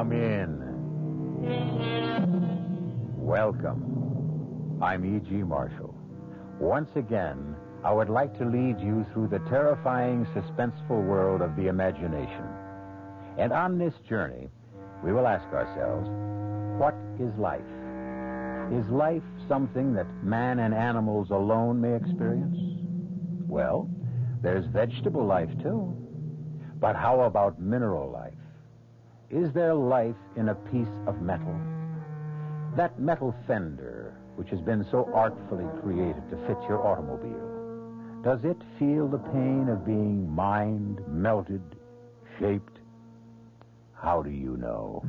Come in. Welcome. I'm E.G. Marshall. Once again, I would like to lead you through the terrifying, suspenseful world of the imagination. And on this journey, we will ask ourselves, what is life? Is life something that man and animals alone may experience? Well, there's vegetable life, too. But how about mineral life? Is there life in a piece of metal? That metal fender, which has been so artfully created to fit your automobile, does it feel the pain of being mined, melted, shaped? How do you know?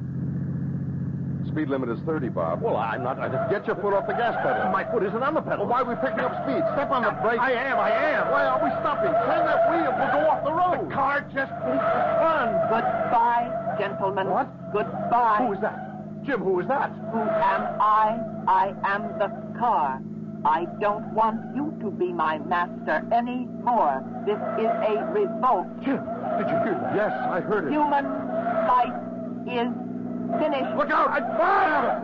Speed limit is 30, Bob. Well, I'm not... Get your foot off the gas pedal. My foot isn't on the pedal. Well, why are we picking up speed? Step on the brake. I am. Why are we stopping? Turn that wheel. We'll go off the road. The car just needs to run. Goodbye, gentlemen. What? Goodbye. Who is that? Jim, who is that? Who am I? I am the car. I don't want you to be my master anymore. This is a revolt. Jim, did you hear that? Yes, I heard it. Human life is finished. Look out! I fire!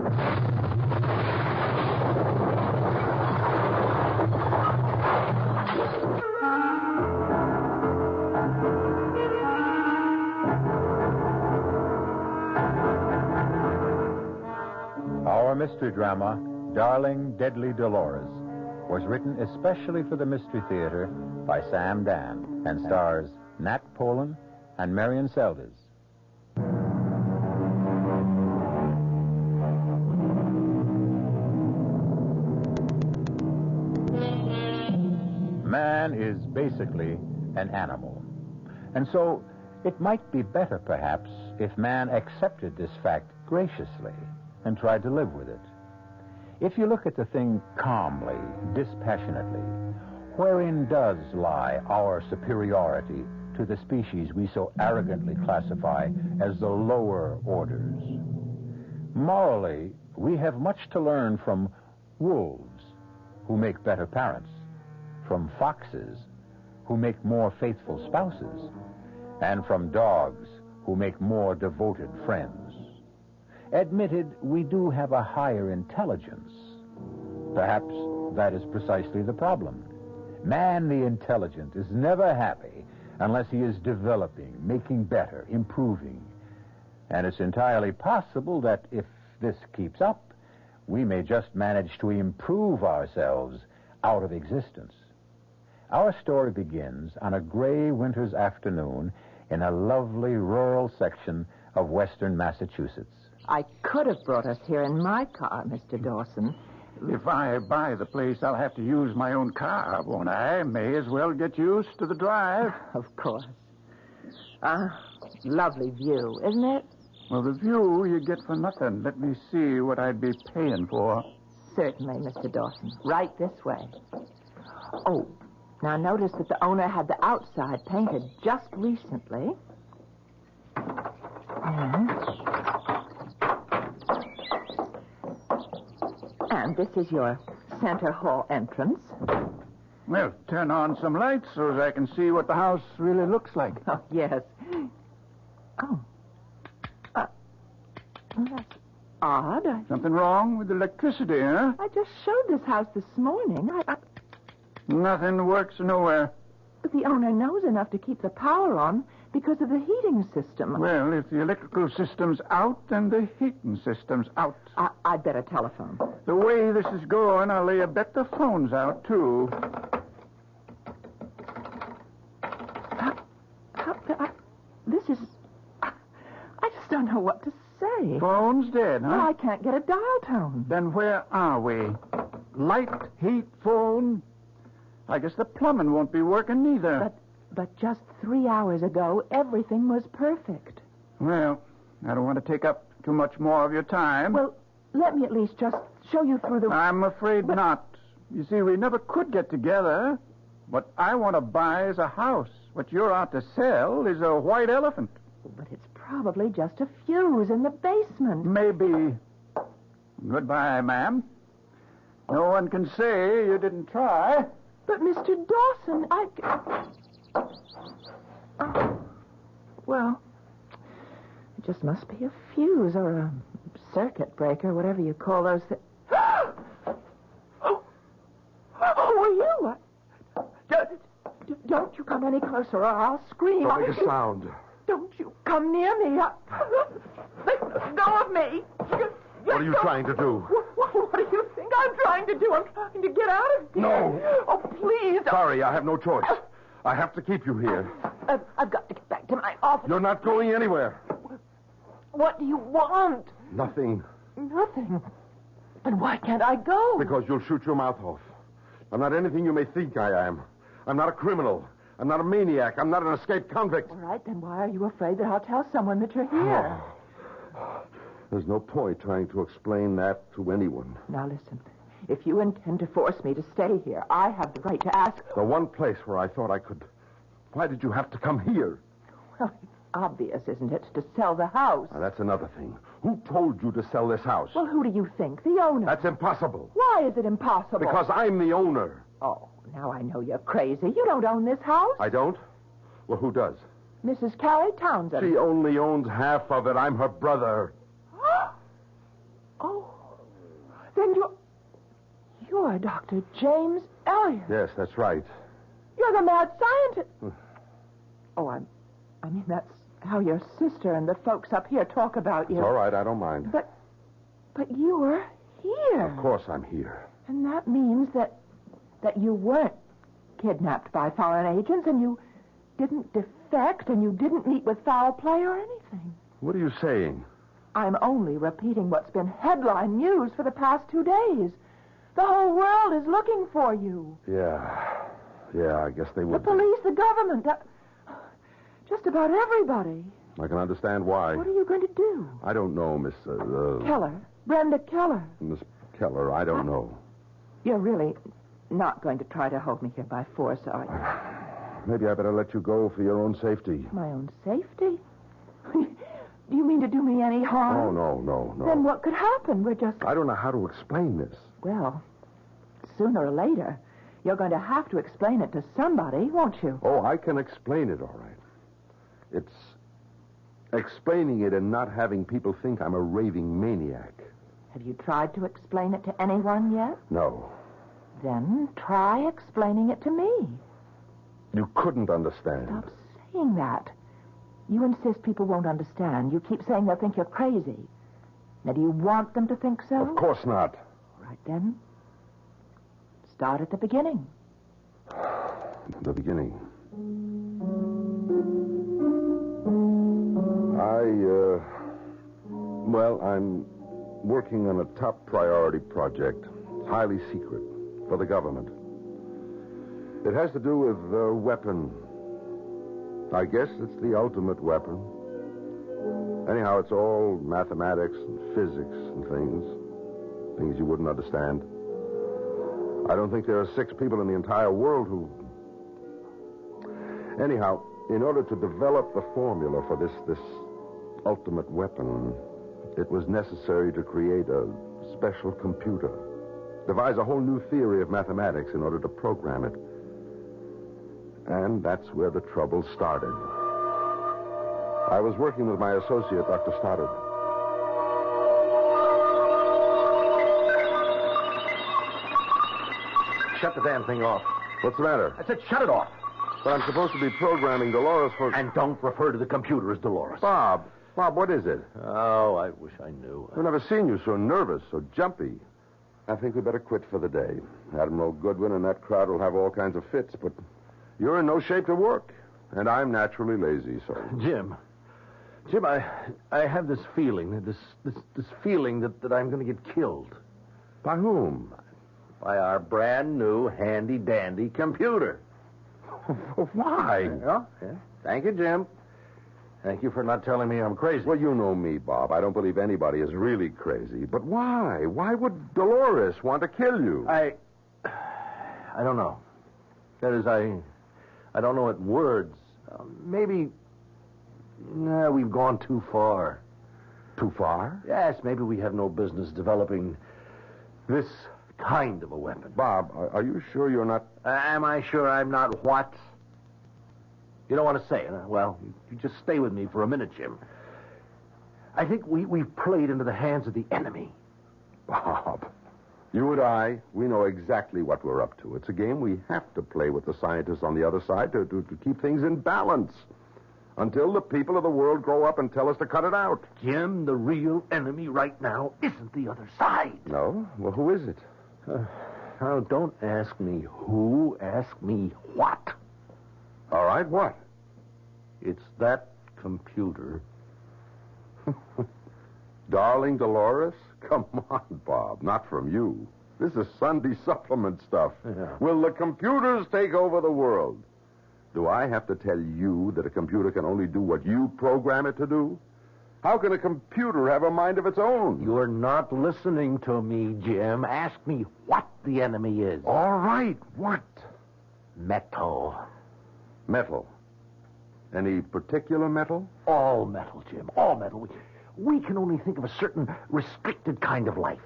Our mystery drama, Darling, Deadly Dolores, was written especially for the Mystery Theater by Sam Dan and stars Nat Polen and Marian Seldes. Man is basically an animal. And so it might be better, perhaps, if man accepted this fact graciously and tried to live with it. If you look at the thing calmly, dispassionately, wherein does lie our superiority to the species we so arrogantly classify as the lower orders? Morally, we have much to learn from wolves, who make better parents, from foxes, who make more faithful spouses, and from dogs, who make more devoted friends. Admitted, we do have a higher intelligence. Perhaps that is precisely the problem. Man, the intelligent, is never happy unless he is developing, making better, improving. And it's entirely possible that if this keeps up, we may just manage to improve ourselves out of existence. Our story begins on a gray winter's afternoon in a lovely rural section of western Massachusetts. I could have brought us here in my car, Mr. Dawson. If I buy the place, I'll have to use my own car, won't I? May as well get used to the drive. Of course. Lovely view, isn't it? Well, the view you get for nothing. Let me see what I'd be paying for. Certainly, Mr. Dawson. Right this way. Oh, now notice that the owner had the outside painted just recently. And this is your center hall entrance. Well, turn on some lights so that I can see what the house really looks like. Oh, yes. Oh. That's odd. Something wrong with the electricity, huh? I just showed this house this morning. Nothing works nowhere. But the owner knows enough to keep the power on because of the heating system. Well, if the electrical system's out, then the heating system's out. I'd better telephone. The way this is going, I'll lay a bet the phone's out, too. This is... I just don't know what to say. Phone's dead, huh? Well, I can't get a dial tone. Then where are we? Light, heat, phone? I guess the plumbing won't be working neither. But just 3 hours ago, everything was perfect. Well, I don't want to take up too much more of your time. Well, let me at least just show you through the... I'm afraid not. You see, we never could get together. What I want to buy is a house. What you're out to sell is a white elephant. But it's probably just a fuse in the basement. Maybe. Goodbye, ma'am. No one can say you didn't try. But, Mr. Dawson, well, It just must be a fuse or a circuit breaker, whatever you call those things. Oh, were you? Don't you come any closer or I'll scream. Don't make a sound. Don't you come near me. Let go of me. What are you trying to do? What do you think I'm trying to do? I'm trying to get out of here. No. Oh, please. Sorry, I have no choice. I have to keep you here. I've got to get back to my office. You're not going anywhere. What do you want? Nothing. Nothing. And why can't I go? Because you'll shoot your mouth off. I'm not anything you may think I am. I'm not a criminal. I'm not a maniac. I'm not an escaped convict. All right, then why are you afraid that I'll tell someone that you're here? There's no point trying to explain that to anyone. Now listen, if you intend to force me to stay here, I have the right to ask... The one place where I thought I could... Why did you have to come here? Well, it's obvious, isn't it, to sell the house? Now, that's another thing. Who told you to sell this house? Well, who do you think? The owner. That's impossible. Why is it impossible? Because I'm the owner. Oh, now I know you're crazy. You don't own this house. I don't? Well, who does? Mrs. Callie Townsend. She only owns half of it. I'm her brother. Oh, then you're Dr. James Elliot. Yes, that's right. You're the mad scientist. Oh, I mean, that's how your sister and the folks up here talk about you. It's all right, I don't mind. But you were here. Of course I'm here. And that means that you weren't kidnapped by foreign agents, and you didn't defect, and you didn't meet with foul play or anything. What are you saying? I'm only repeating what's been headline news for the past 2 days. The whole world is looking for you. Yeah, I guess they The would. police, the government, just about everybody. I can understand why. What are you going to do? I don't know, Miss... Keller. Brenda Keller. Miss Keller, I don't know. You're really not going to try to hold me here by force, are you? Maybe I better let you go for your own safety. My own safety? Do you mean to do me any harm? Oh, no. Then what could happen? We're just... I don't know how to explain this. Well, sooner or later, you're going to have to explain it to somebody, won't you? Oh, I can explain it, all right. It's explaining it and not having people think I'm a raving maniac. Have you tried to explain it to anyone yet? No. Then try explaining it to me. You couldn't understand. Stop saying that. You insist people won't understand. You keep saying they'll think you're crazy. Now, do you want them to think so? Of course not. All right, then. Start at the beginning. The beginning. I'm working on a top priority project. Highly secret. For the government. It has to do with a weapon. I guess it's the ultimate weapon. Anyhow, it's all mathematics and physics and things. Things you wouldn't understand. I don't think there are 6 people in the entire world who... Anyhow, in order to develop the formula for this ultimate weapon, it was necessary to create a special computer. Devise a whole new theory of mathematics in order to program it. And that's where the trouble started. I was working with my associate, Dr. Stoddard. Shut the damn thing off. What's the matter? I said shut it off. But I'm supposed to be programming Dolores for... And don't refer to the computer as Dolores. Bob, what is it? Oh, I wish I knew. I've never seen you so nervous, so jumpy. I think we better quit for the day. Admiral Goodwin and that crowd will have all kinds of fits, but you're in no shape to work. And I'm naturally lazy, so... Jim, I have this feeling, this feeling that I'm going to get killed. By whom? By our brand new handy-dandy computer. Why? Well, yeah. Thank you, Jim. Thank you for not telling me I'm crazy. Well, you know me, Bob. I don't believe anybody is really crazy. But why? Why would Dolores want to kill you? I don't know. That is, I don't know it words. Maybe we've gone too far. Too far? Yes, maybe we have no business developing this kind of a weapon. Bob, are you sure you're not... Am I sure I'm not what? You don't want to say it, huh? Well, you just stay with me for a minute, Jim. I think we've played into the hands of the enemy. Bob, you and I, we know exactly what we're up to. It's a game we have to play with the scientists on the other side to keep things in balance. Until the people of the world grow up and tell us to cut it out. Jim, the real enemy right now isn't the other side. No? Well, who is it? Now, don't ask me who, ask me what. All right, what? It's that computer. Darling Dolores? Come on, Bob. Not from you. This is Sunday supplement stuff. Yeah. Will the computers take over the world? Do I have to tell you that a computer can only do what you program it to do? How can a computer have a mind of its own? You're not listening to me, Jim. Ask me what the enemy is. All right, what? Metal. Metal. Any particular metal? All metal, Jim. All metal. We can only think of a certain restricted kind of life.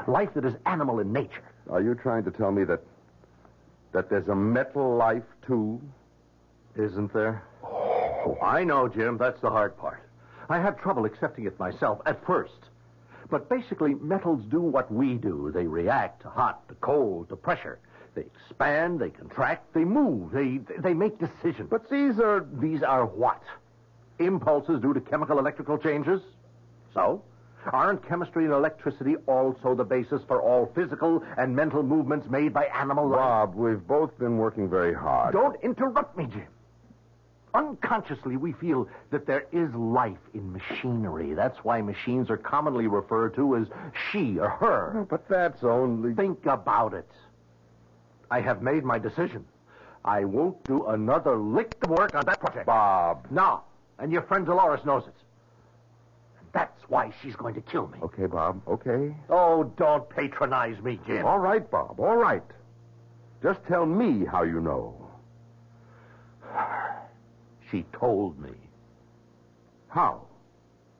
Life that is animal in nature. Are you trying to tell me that there's a metal life, too? Isn't there? Oh, I know, Jim. That's the hard part. I had trouble accepting it myself at first. But basically, metals do what we do. They react to hot, to cold, to pressure. They expand, they contract, they move, they make decisions. But These are what? Impulses due to chemical electrical changes? So? Aren't chemistry and electricity also the basis for all physical and mental movements made by animal life? Bob, we've both been working very hard. Don't interrupt me, Jim. Unconsciously, we feel that there is life in machinery. That's why machines are commonly referred to as she or her. But that's only... Think about it. I have made my decision. I won't do another lick of work on that project. Bob. No. And your friend Dolores knows it. And that's why she's going to kill me. Okay, Bob, okay. Oh, don't patronize me, Jim. All right, Bob, all right. Just tell me how you know. She told me. How?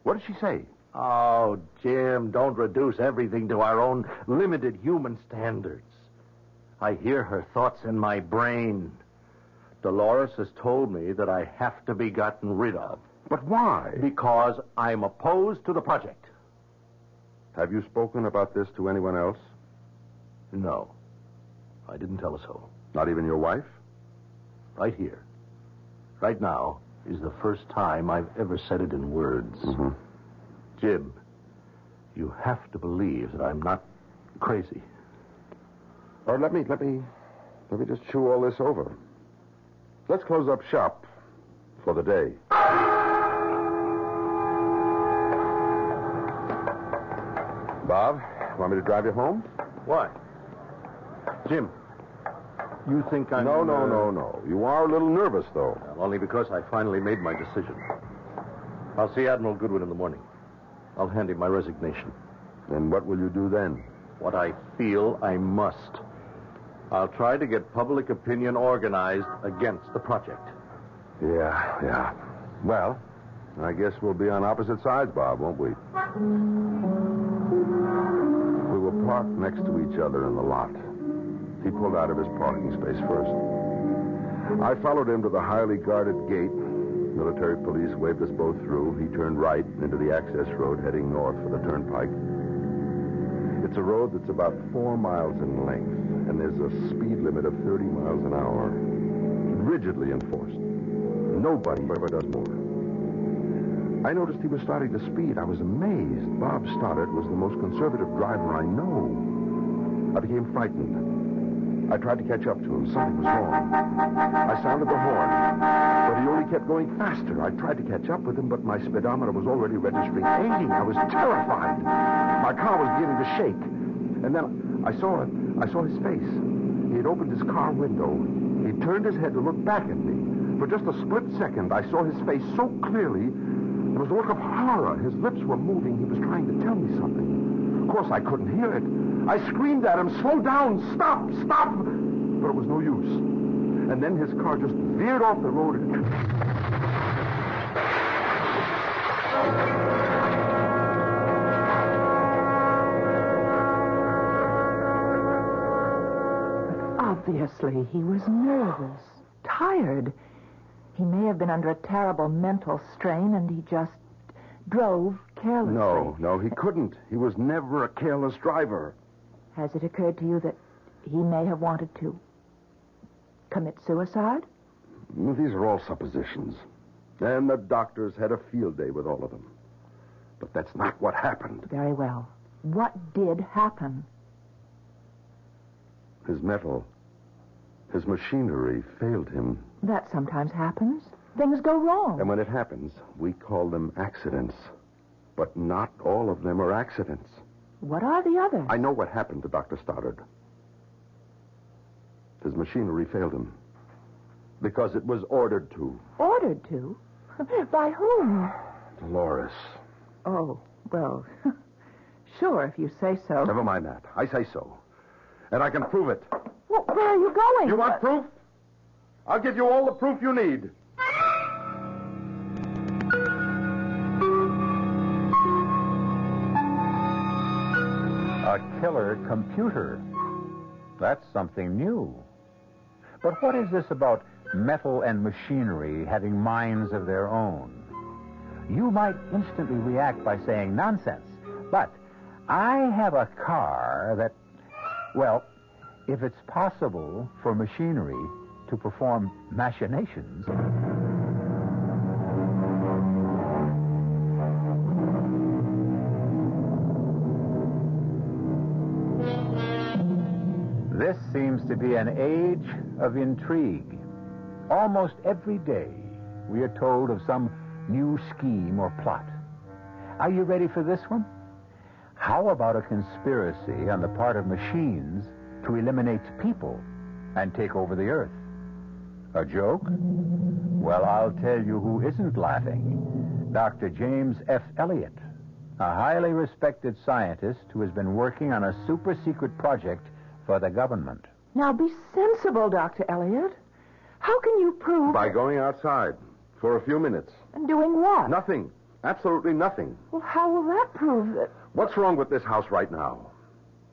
What did she say? Oh, Jim, don't reduce everything to our own limited human standards. I hear her thoughts in my brain. Dolores has told me that I have to be gotten rid of. But why? Because I'm opposed to the project. Have you spoken about this to anyone else? No. I didn't tell her so. Not even your wife? Right here. Right now is the first time I've ever said it in words. Mm-hmm. Jim, you have to believe that I'm not crazy. Or let me just chew all this over. Let's close up shop for the day. Bob, want me to drive you home? Why? Jim, you think I'm... No. You are a little nervous, though. Well, only because I finally made my decision. I'll see Admiral Goodwin in the morning. I'll hand him my resignation. And what will you do then? What I feel I must. I'll try to get public opinion organized against the project. Yeah. Well, I guess we'll be on opposite sides, Bob, won't we? We were parked next to each other in the lot. He pulled out of his parking space first. I followed him to the highly guarded gate. Military police waved us both through. He turned right into the access road heading north for the turnpike. It's a road that's about 4 miles in length, and there's a speed limit of 30 miles an hour. Rigidly enforced. Nobody ever does more. I noticed he was starting to speed. I was amazed. Bob Stoddard was the most conservative driver I know. I became frightened. I tried to catch up to him. Something was wrong. I sounded the horn, but he only kept going faster. I tried to catch up with him, but my speedometer was already registering 80. I was terrified. My car was beginning to shake. And then I saw his face. He had opened his car window. He turned his head to look back at me. For just a split second, I saw his face so clearly. There was a look of horror. His lips were moving. He was trying to tell me something. Of course, I couldn't hear it. I screamed at him, "Slow down! Stop! Stop!" But it was no use. And then his car just veered off the road and... Obviously, he was nervous, tired. He may have been under a terrible mental strain, and he just drove carelessly. No, he couldn't. He was never a careless driver. Has it occurred to you that he may have wanted to commit suicide? These are all suppositions. And the doctors had a field day with all of them. But that's not what happened. Very well. What did happen? His metal, his machinery failed him. That sometimes happens. Things go wrong. And when it happens, we call them accidents. But not all of them are accidents. What are the others? I know what happened to Dr. Stoddard. His machinery failed him. Because it was ordered to. Ordered to? By whom? Dolores. Oh, well, sure, if you say so. Never mind that. I say so. And I can prove it. Well, where are you going? You want proof? I'll give you all the proof you need. A killer computer. That's something new. But what is this about metal and machinery having minds of their own? You might instantly react by saying nonsense. But I have a car that, well, if it's possible for machinery to perform machinations... This seems to be an age of intrigue. Almost every day, we are told of some new scheme or plot. Are you ready for this one? How about a conspiracy on the part of machines to eliminate people and take over the earth? A joke? Well, I'll tell you who isn't laughing. Dr. James F. Elliott, a highly respected scientist who has been working on a super-secret project for the government. Now, be sensible, Dr. Elliott. How can you prove... By going outside for a few minutes. And doing what? Nothing. Absolutely nothing. Well, how will that prove that... What's wrong with this house right now?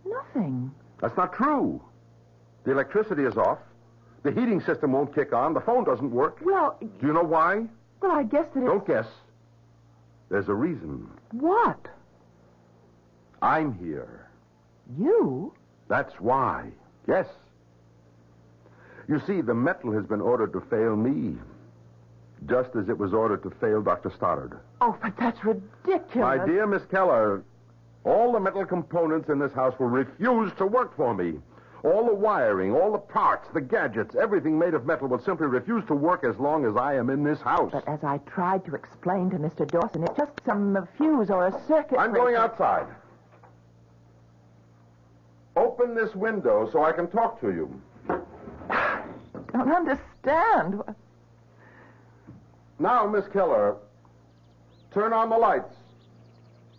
Nothing. That's not true. The electricity is off. The heating system won't kick on. The phone doesn't work. Well... Do you know why? Well, I guess that it's... Don't guess. There's a reason. What? I'm here. You? That's why. Yes. You see, the metal has been ordered to fail me, just as it was ordered to fail Dr. Stoddard. Oh, but that's ridiculous. My dear Miss Keller, all the metal components in this house will refuse to work for me. All the wiring, all the parts, the gadgets, everything made of metal will simply refuse to work as long as I am in this house. But as I tried to explain to Mr. Dawson, it's just some fuse or a circuit... I'm going outside. Open this window so I can talk to you. Don't understand. Now, Miss Keller, turn on the lights.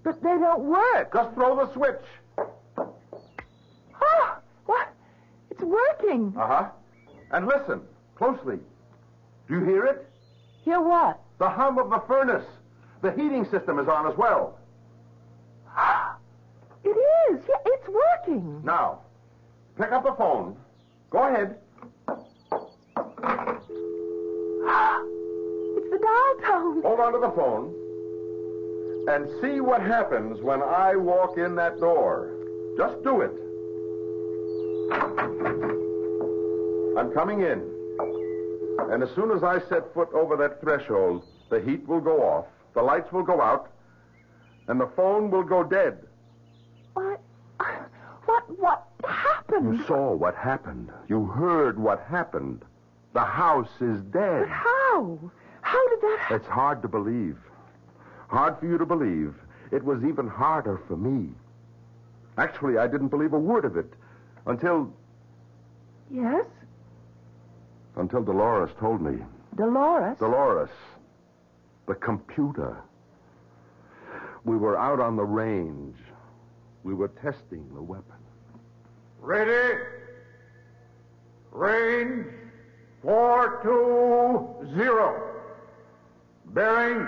But they don't work. Just throw the switch. Oh, what? It's working. Uh-huh. And listen, closely. Do you hear it? Hear what? The hum of the furnace. The heating system is on as well. It is. Yeah, it's working. Now, pick up the phone. Go ahead. It's the dial tone. Hold on to the phone. And see what happens when I walk in that door. Just do it. I'm coming in. And as soon as I set foot over that threshold, the heat will go off, the lights will go out, and the phone will go dead. What happened? You saw what happened. You heard what happened. The house is dead. But how? How did that happen? It's hard to believe. Hard for you to believe. It was even harder for me. Actually, I didn't believe a word of it until... Yes? Until Dolores told me. Dolores? Dolores. The computer. We were out on the range. We were testing the weapon. Ready? Range 420. Bearing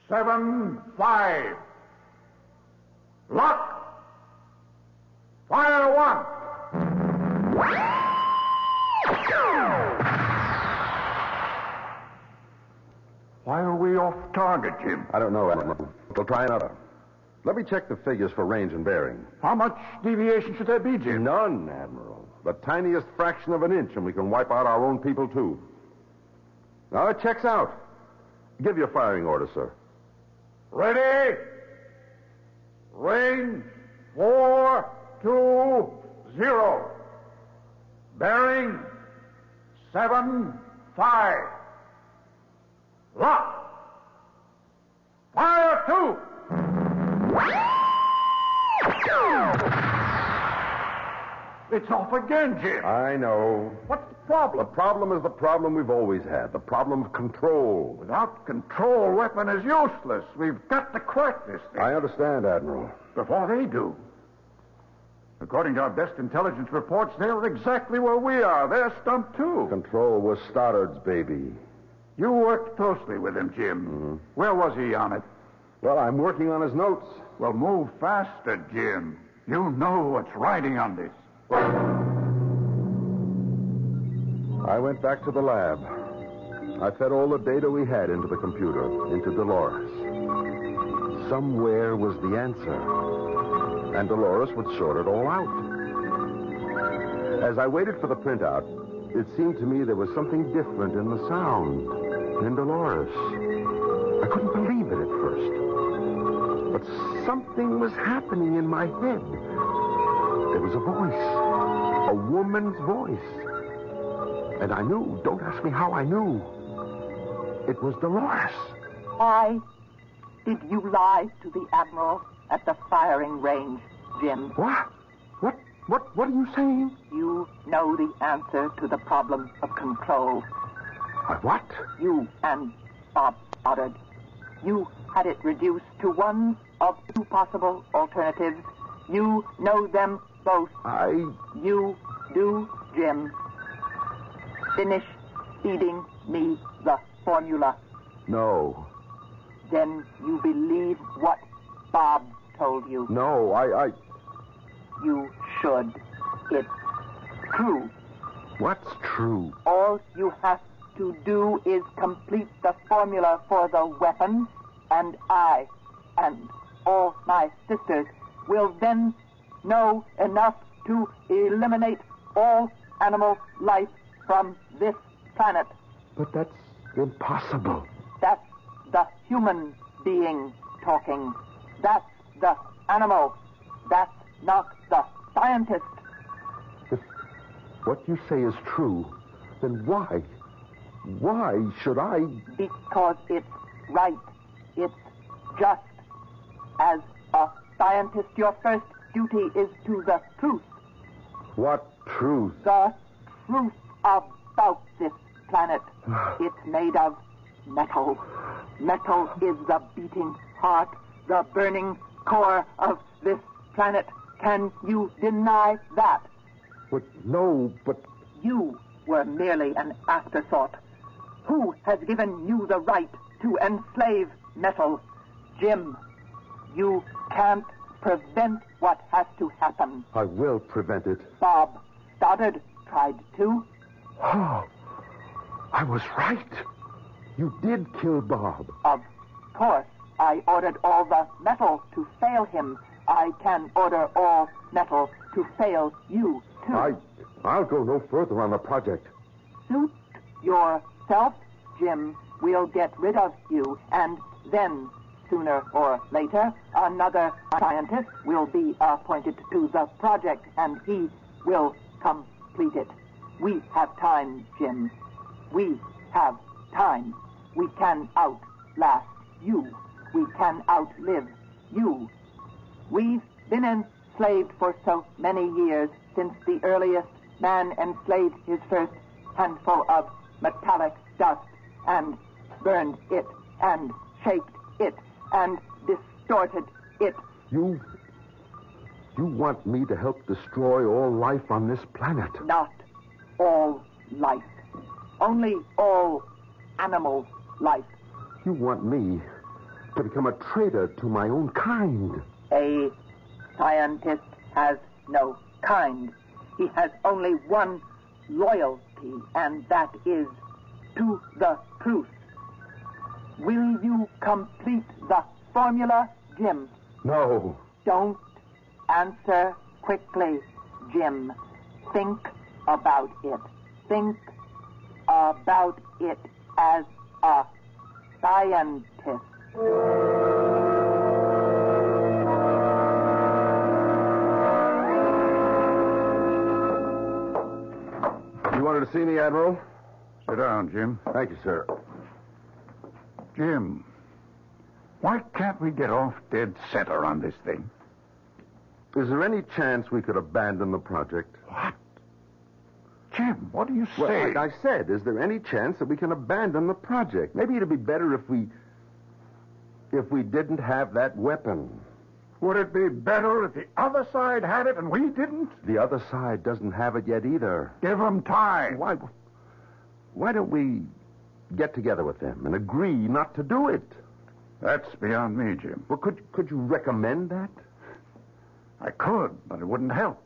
75. Lock. Fire one. Why are we off target, Jim? I don't know, Admiral. We'll try another. Let me check the figures for range and bearing. How much deviation should there be, Jim? None, Admiral. The tiniest fraction of an inch, and we can wipe out our own people, too. Now, it checks out. Give your firing order, sir. Ready? Range 420. Bearing 75. Lock. Fire 2. It's off again, Jim. I know. What's the problem? The problem is the problem we've always had. The problem of control. Without control, weapon is useless. We've got to crack this thing. I understand, Admiral. Before they do. According to our best intelligence reports, they're exactly where we are. They're stumped, too. Control was Stoddard's baby. You worked closely with him, Jim. Mm-hmm. Where was he on it? Well, I'm working on his notes. Well, move faster, Jim. You know what's riding on this. I went back to the lab. I fed all the data we had into the computer, into Dolores. Somewhere was the answer. And Dolores would sort it all out. As I waited for the printout, it seemed to me there was something different in the sound, in Dolores. I couldn't believe it at first. But something was happening in my head. There was a voice, a woman's voice. And I knew, don't ask me how I knew. It was Dolores. Why did you lie to the Admiral at the firing range, Jim? What? What are you saying? You know the answer to the problem of control. What? You and Bob Stoddard. You had it reduced to one of two possible alternatives. You know them both. You do, Jim. Finish feeding me the formula. No. Then you believe what Bob told you. No, You should. It's true. What's true? All you have to do is complete the formula for the weapon, and I and all my sisters will then know enough to eliminate all animal life from this planet. But that's impossible. That's the human being talking. That's the animal. That's not the scientist. If what you say is true, then why should I? Because it's right. It's just. As a scientist, your first duty is to the truth. What truth? The truth about this planet. It's made of metal. Metal is the beating heart, the burning core of this planet. Can you deny that? But no, but... You were merely an afterthought. Who has given you the right to enslave metal? Jim, you can't prevent what has to happen. I will prevent it. Bob Stoddard tried to. Oh, I was right. You did kill Bob. Of course, I ordered all the metal to fail him. I can order all metal to fail you, too. I'll go no further on the project. Suit yourself, Jim. We'll get rid of you, and then, sooner or later, another scientist will be appointed to the project, and he will complete it. We have time, Jim. We have time. We can outlast you. We can outlive you. We've been enslaved for so many years, since the earliest man enslaved his first handful of metallic dust and burned it and shaped it and distorted it. You want me to help destroy all life on this planet? Not all life. Only all animal life. You want me to become a traitor to my own kind? A scientist has no kind. He has only one loyalty, and that is to the truth. Will you complete the formula, Jim? No. Don't answer quickly, Jim. Think about it. Think about it as a scientist. You wanted to see me, Admiral? Sit down, Jim. Thank you, sir. Jim, why can't we get off dead center on this thing? Is there any chance we could abandon the project? What? Jim, what do you say? Well, like I said, is there any chance that we can abandon the project? Maybe it'd be better if we didn't have that weapon. Would it be better if the other side had it and we didn't? The other side doesn't have it yet either. Give them time. Why don't we get together with them and agree not to do it? That's beyond me, Jim. Well, could you recommend that? I could, but it wouldn't help.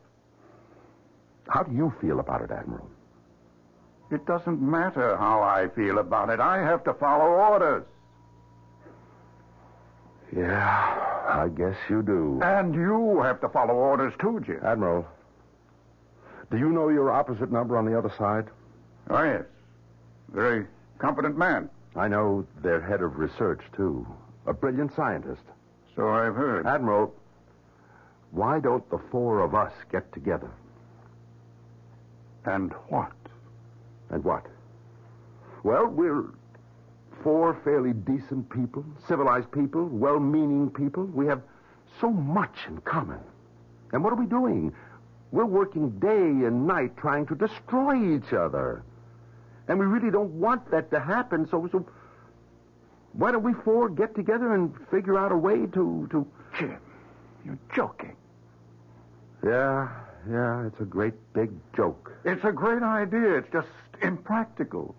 How do you feel about it, Admiral? It doesn't matter how I feel about it. I have to follow orders. Yeah, I guess you do. And you have to follow orders too, Jim. Admiral, do you know your opposite number on the other side? Oh, yes. Very competent man. I know their head of research, too. A brilliant scientist. So I've heard. Admiral, why don't the four of us get together? And what? And what? Well, we're four fairly decent people, civilized people, well-meaning people. We have so much in common. And what are we doing? We're working day and night trying to destroy each other. And we really don't want that to happen, so why don't we four get together and figure out a way to... Jim, you're joking. Yeah, it's a great big joke. It's a great idea. It's just impractical.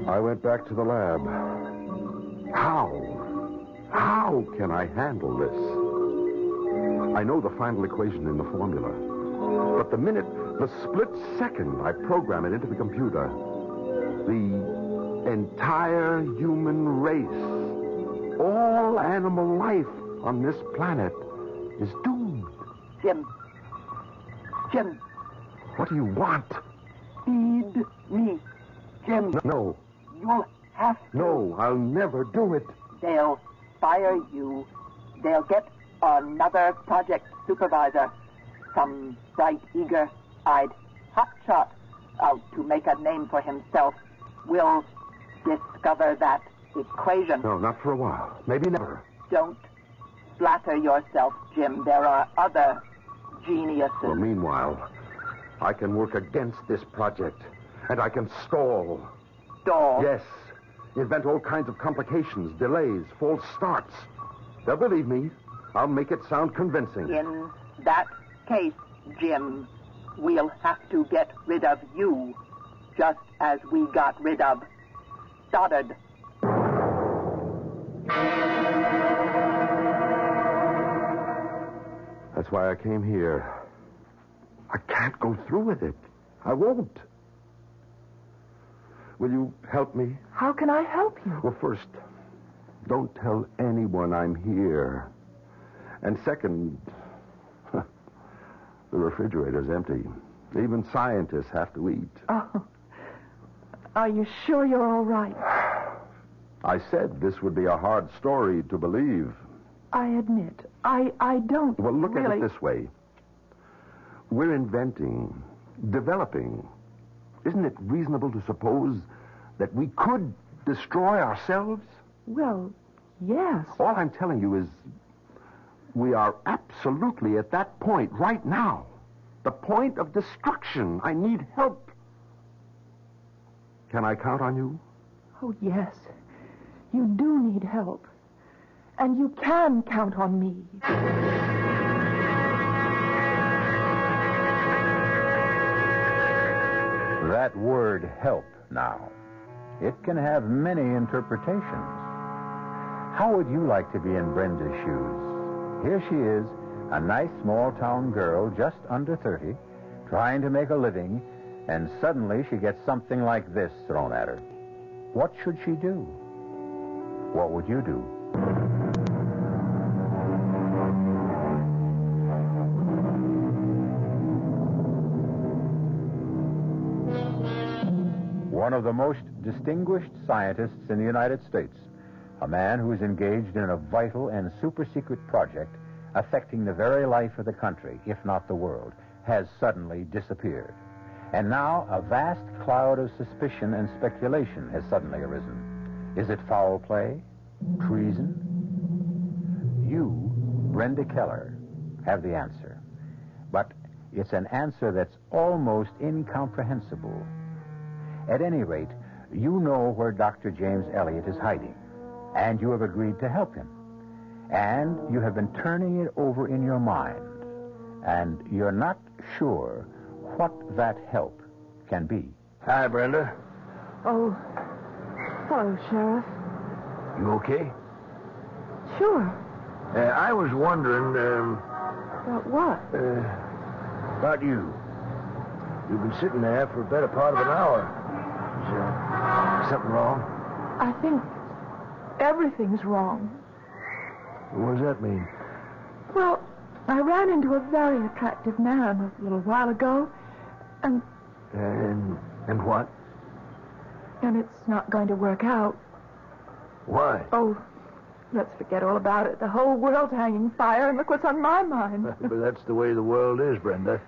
I went back to the lab. How can I handle this? I know the final equation in the formula. But the split second I program it into the computer, the entire human race, all animal life on this planet is doomed. Jim. What do you want? Feed me, Jim. No. You'll have to. No, I'll never do it. They'll fire you. They'll get another project supervisor. Some bright, eager-eyed hotshot out to make a name for himself will discover that equation. No, not for a while. Maybe never. Don't flatter yourself, Jim. There are other geniuses. Well, meanwhile, I can work against this project, and I can stall. Stall? Yes. Invent all kinds of complications, delays, false starts. They'll believe me. I'll make it sound convincing. In that case, Jim, we'll have to get rid of you, just as we got rid of Stoddard. That's why I came here. I can't go through with it. I won't. Will you help me? How can I help you? Well, first, don't tell anyone I'm here. And second, the refrigerator's empty. Even scientists have to eat. Oh. Are you sure you're all right? I said this would be a hard story to believe. I admit, I don't Well, look really... at it this way. We're inventing, developing. Isn't it reasonable to suppose that we could destroy ourselves? Well, yes. All I'm telling you is we are absolutely at that point right now. The point of destruction. I need help. Can I count on you? Oh, yes. You do need help. And you can count on me. That word help now. It can have many interpretations. How would you like to be in Brenda's shoes? Here she is, a nice small town girl just under 30, trying to make a living, And suddenly she gets something like this thrown at her. What should she do? What would you do? One of the most distinguished scientists in the United States, a man who is engaged in a vital and super-secret project affecting the very life of the country, if not the world, has suddenly disappeared. And now a vast cloud of suspicion and speculation has suddenly arisen. Is it foul play? Treason? You, Brenda Keller, have the answer. But it's an answer that's almost incomprehensible. At any rate, you know where Dr. James Elliot is hiding, and you have agreed to help him. And you have been turning it over in your mind, and you're not sure what that help can be. Hi, Brenda. Oh, hello, Sheriff. You okay? Sure. I was wondering, About what? about you. You've been sitting there for a better part of an hour. Is something wrong? I think everything's wrong. What does that mean? Well, I ran into a very attractive man a little while ago, and what? and it's not going to work out. Why? Oh, let's forget all about it. The whole world's hanging fire, and look what's on my mind. But that's the way the world is, Brenda.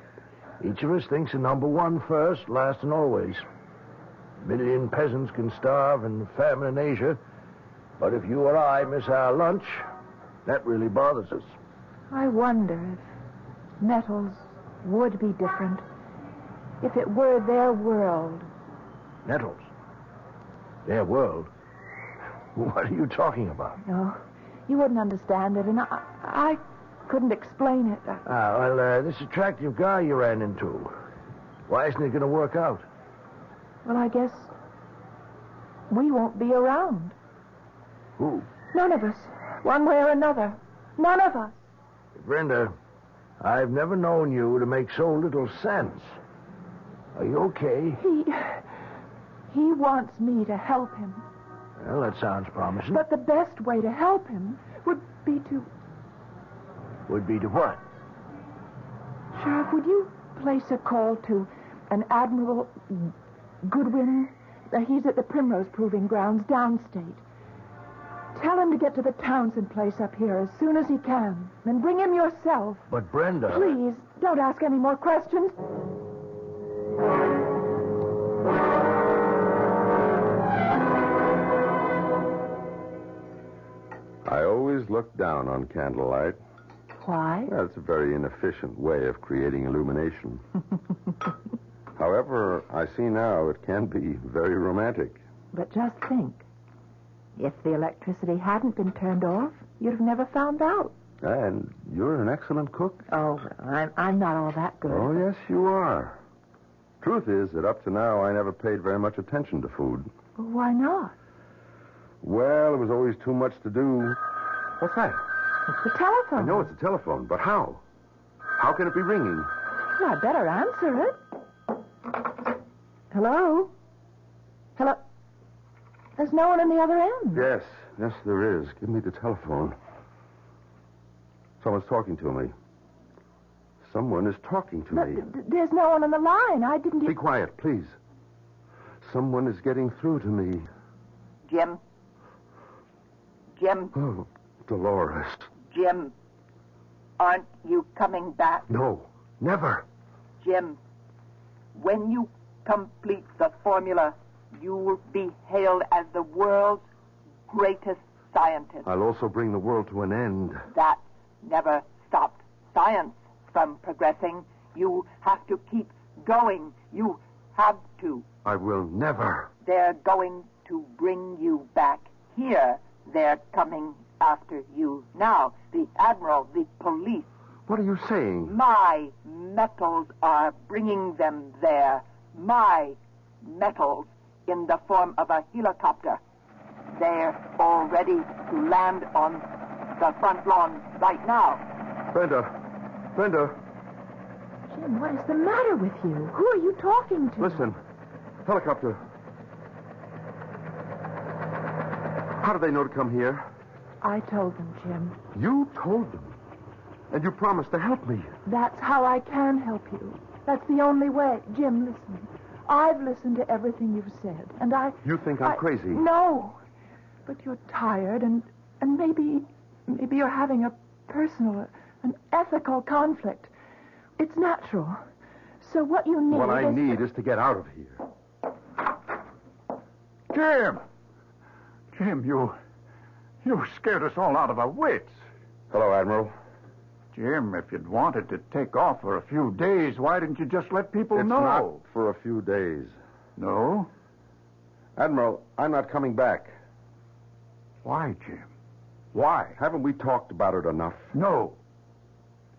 Each of us thinks of number one first, last, and always. A million peasants can starve and famine in Asia, but if you or I miss our lunch, that really bothers us. I wonder if metals would be different if it were their world. Nettles? Their world? What are you talking about? No, you wouldn't understand it, and I couldn't explain it. This attractive guy you ran into, why isn't it going to work out? Well, I guess we won't be around. Who? None of us. One way or another. None of us. Brenda, I've never known you to make so little sense. Are you okay? He wants me to help him. Well, that sounds promising. But the best way to help him would be to... Would be to what? Sheriff, would you place a call to an Admiral Goodwin? He's at the Primrose Proving Grounds downstate. Tell him to get to the Townsend place up here as soon as he can. And bring him yourself. But Brenda... Please, don't ask any more questions. I always look down on candlelight. Why? Well, it's a very inefficient way of creating illumination. However, I see now it can be very romantic. But just think. If the electricity hadn't been turned off, you'd have never found out. And you're an excellent cook. Oh, well, I'm not all that good. Oh, yes, you are. Truth is that up to now, I never paid very much attention to food. Well, why not? Well, there was always too much to do. What's that? It's the telephone. I know it's a telephone, but how? How can it be ringing? Well, I better answer it. Hello? Hello? There's no one on the other end. Yes, there is. Give me the telephone. Someone's talking to me. Someone is talking to me. There's no one on the line. I didn't... Be quiet, please. Someone is getting through to me. Jim? Jim? Oh, Dolores. Jim, aren't you coming back? No, never. Jim, when you complete the formula, you will be hailed as the world's greatest scientist. I'll also bring the world to an end. That never stopped science from progressing. You have to keep going. You have to. I will never. They're going to bring you back here. They're coming after you now. The Admiral, the police. What are you saying? My metals are bringing them there. My metals in the form of a helicopter. They're all ready to land on the front lawn right now. Brenda. Jim, what is the matter with you? Who are you talking to? Listen. Helicopter. How did they know to come here? I told them, Jim. You told them. And you promised to help me. That's how I can help you. That's the only way. Jim, listen. I've listened to everything you've said, and You think I'm crazy? No. But you're tired, and maybe you're having a personal, an ethical conflict. It's natural. So what you need What I need is to get out of here. Jim, you scared us all out of our wits. Hello, Admiral. Jim, if you'd wanted to take off for a few days, why didn't you just let people It's know? not for a few days. No? Admiral, I'm not coming back. Why, Jim? Why? Haven't we talked about it enough? No.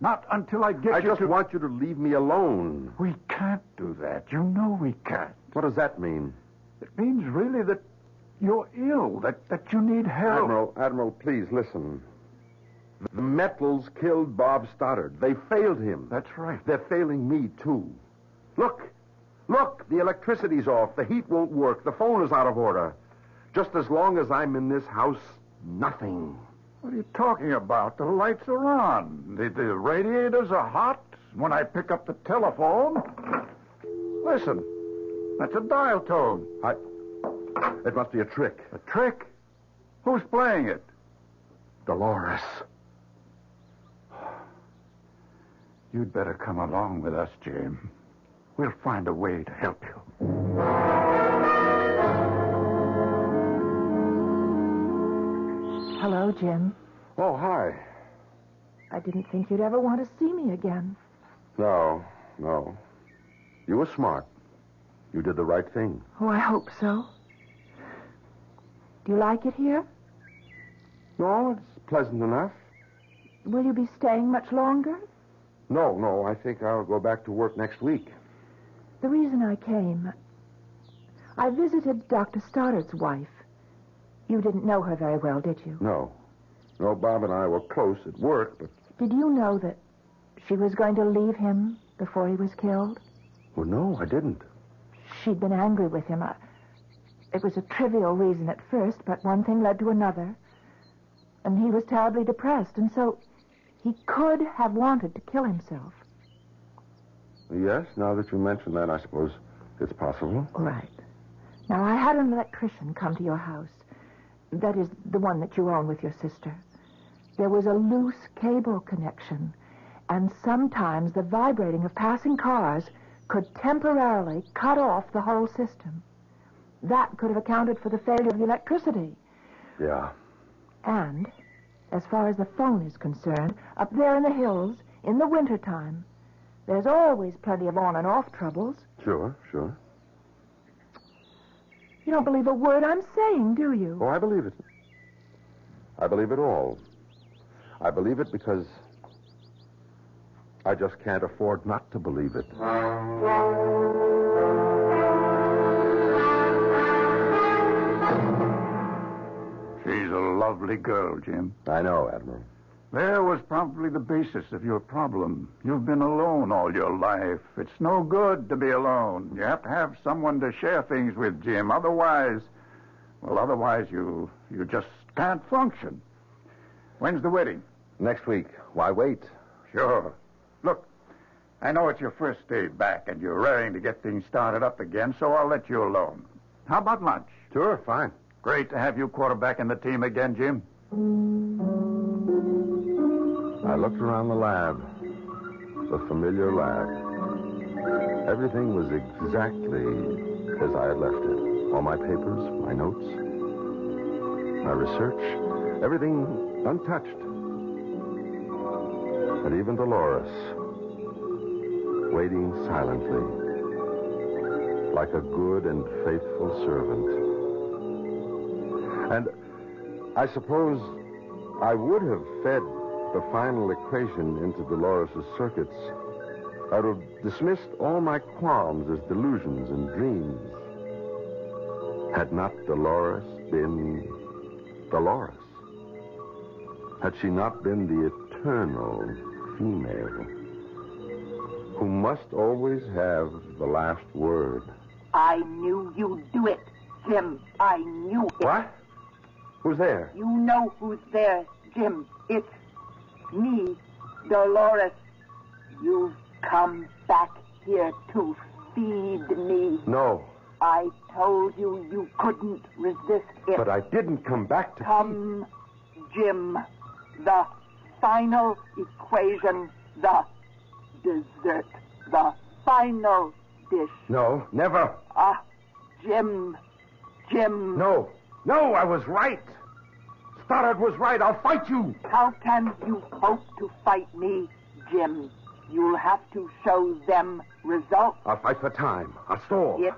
Not until I get I you just to... want you to leave me alone. We can't do that. You know we can't. What does that mean? It means really that you're ill, that you need help. Admiral, please listen. The metals killed Bob Stoddard. They failed him. That's right. They're failing me, too. Look, the electricity's off. The heat won't work. The phone is out of order. Just as long as I'm in this house, nothing. What are you talking about? The lights are on. The radiators are hot. When I pick up the telephone... Listen, that's a dial tone. It must be a trick. A trick? Who's playing it? Dolores. You'd better come along with us, Jim. We'll find a way to help you. Hello, Jim. Oh, hi. I didn't think you'd ever want to see me again. No. You were smart. You did the right thing. Oh, I hope so. Do you like it here? No, it's pleasant enough. Will you be staying much longer? No, I think I'll go back to work next week. The reason I came, I visited Dr. Stoddard's wife. You didn't know her very well, did you? No, Bob and I were close at work, but... Did you know that she was going to leave him before he was killed? Well, no, I didn't. She'd been angry with him. It was a trivial reason at first, but one thing led to another. And he was terribly depressed, and so he could have wanted to kill himself. Yes, now that you mention that, I suppose it's possible. Right. Now, I had an electrician come to your house. That is the one that you own with your sister. There was a loose cable connection, and sometimes the vibrating of passing cars could temporarily cut off the whole system. That could have accounted for the failure of the electricity. Yeah. And, as far as the phone is concerned, up there in the hills, in the wintertime, there's always plenty of on and off troubles. Sure. You don't believe a word I'm saying, do you? Oh, I believe it. I believe it all. I believe it because I just can't afford not to believe it. She's a lovely girl, Jim. I know, Admiral. There was probably the basis of your problem. You've been alone all your life. It's no good to be alone. You have to have someone to share things with, Jim. Otherwise you just can't function. When's the wedding? Next week. Why wait? Sure. Look, I know it's your first day back and you're raring to get things started up again, so I'll let you alone. How about lunch? Sure, fine. Great to have you quarterbacking the team again, Jim. I looked around the lab. The familiar lab. Everything was exactly as I had left it. All my papers, my notes, my research, everything untouched. And even Dolores, waiting silently, like a good and faithful servant. And I suppose I would have fed the final equation into Dolores' circuits. I would have dismissed all my qualms as delusions and dreams. Had not Dolores been Dolores? Had she not been the eternal female? who must always have the last word. I knew you'd do it, Jim. I knew it. What? Who's there? You know who's there, Jim. It's me, Dolores. You've come back here to feed me. No. I told you you couldn't resist it. But I didn't come back to Come, Jim. The final equation, the dessert, the final dish. No, never. Jim. No, I was right. Stoddard was right. I'll fight you. How can you hope to fight me, Jim? You'll have to show them results. I'll fight for time. A stall. It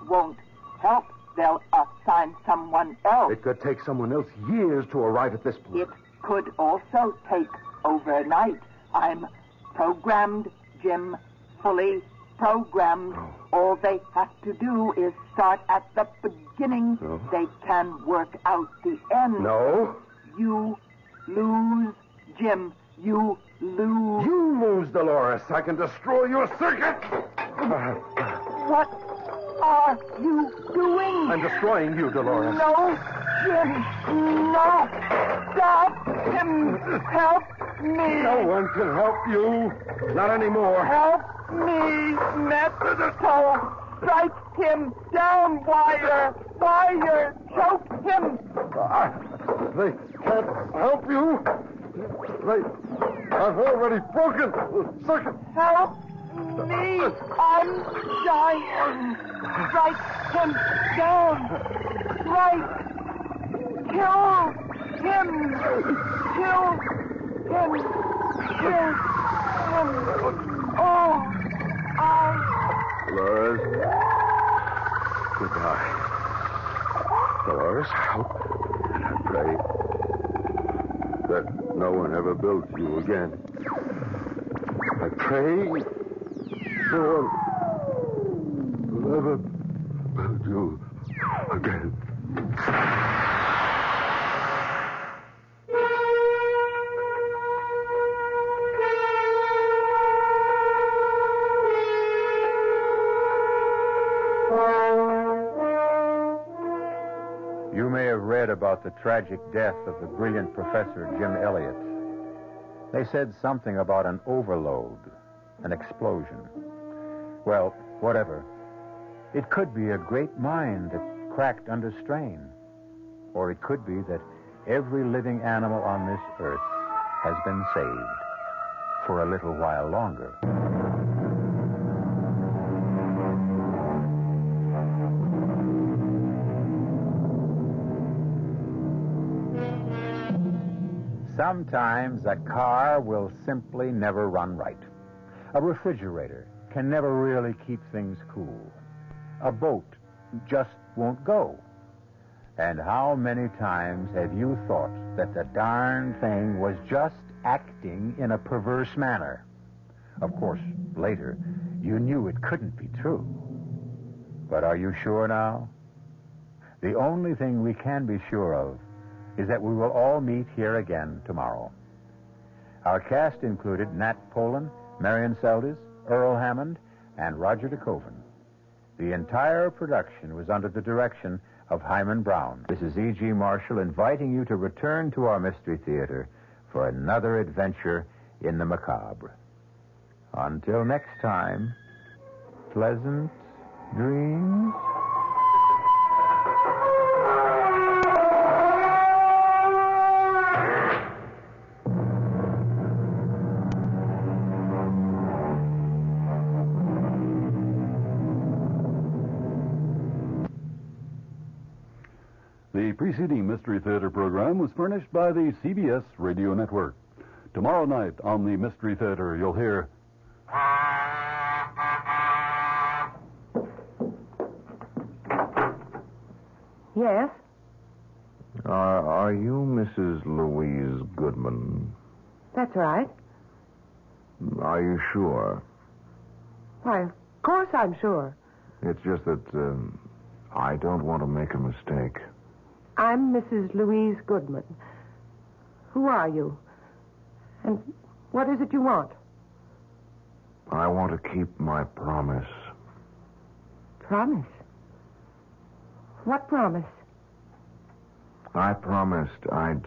won't help. They'll assign someone else. It could take someone else years to arrive at this point. It could also take overnight. I'm programmed, Jim. Fully programmed. All they have to do is start at the beginning. They can work out the end. No. You lose, Jim. You lose. You lose, Dolores. I can destroy your circuit. What are you doing? I'm destroying you, Dolores. No, Jim. No. Stop, Jim. Help me. No one can help you. Not anymore. Help me, Metal. Strike him down, Wire. Choke him. They can't help you. I've already broken the circuit. Help me. I'm dying. Strike him down. Kill him. Oh, Dolores. Goodbye. Dolores, I hope and I pray that no one ever builds you again. I pray no one will ever build you again. You may have read about the tragic death of the brilliant Professor Jim Elliot. They said something about an overload, an explosion. Well, whatever. It could be a great mind that cracked under strain. Or it could be that every living animal on this earth has been saved for a little while longer. Sometimes a car will simply never run right. A refrigerator can never really keep things cool. A boat just won't go. And how many times have you thought that the darn thing was just acting in a perverse manner? Of course, later, you knew it couldn't be true. But are you sure now? The only thing we can be sure of is that we will all meet here again tomorrow. Our cast included Nat Polen, Marian Seldes, Earl Hammond, and Roger de Koven. The entire production was under the direction of Hyman Brown. This is E.G. Marshall inviting you to return to our Mystery Theater for another adventure in the macabre. Until next time, pleasant dreams. The preceding Mystery Theater program was furnished by the CBS Radio Network. Tomorrow night on the Mystery Theater, you'll hear... Yes? Are you Mrs. Louise Goodman? That's right. Are you sure? Why, of course I'm sure. It's just that I don't want to make a mistake. I'm Mrs. Louise Goodman. Who are you? And what is it you want? I want to keep my promise. Promise? What promise? I promised I'd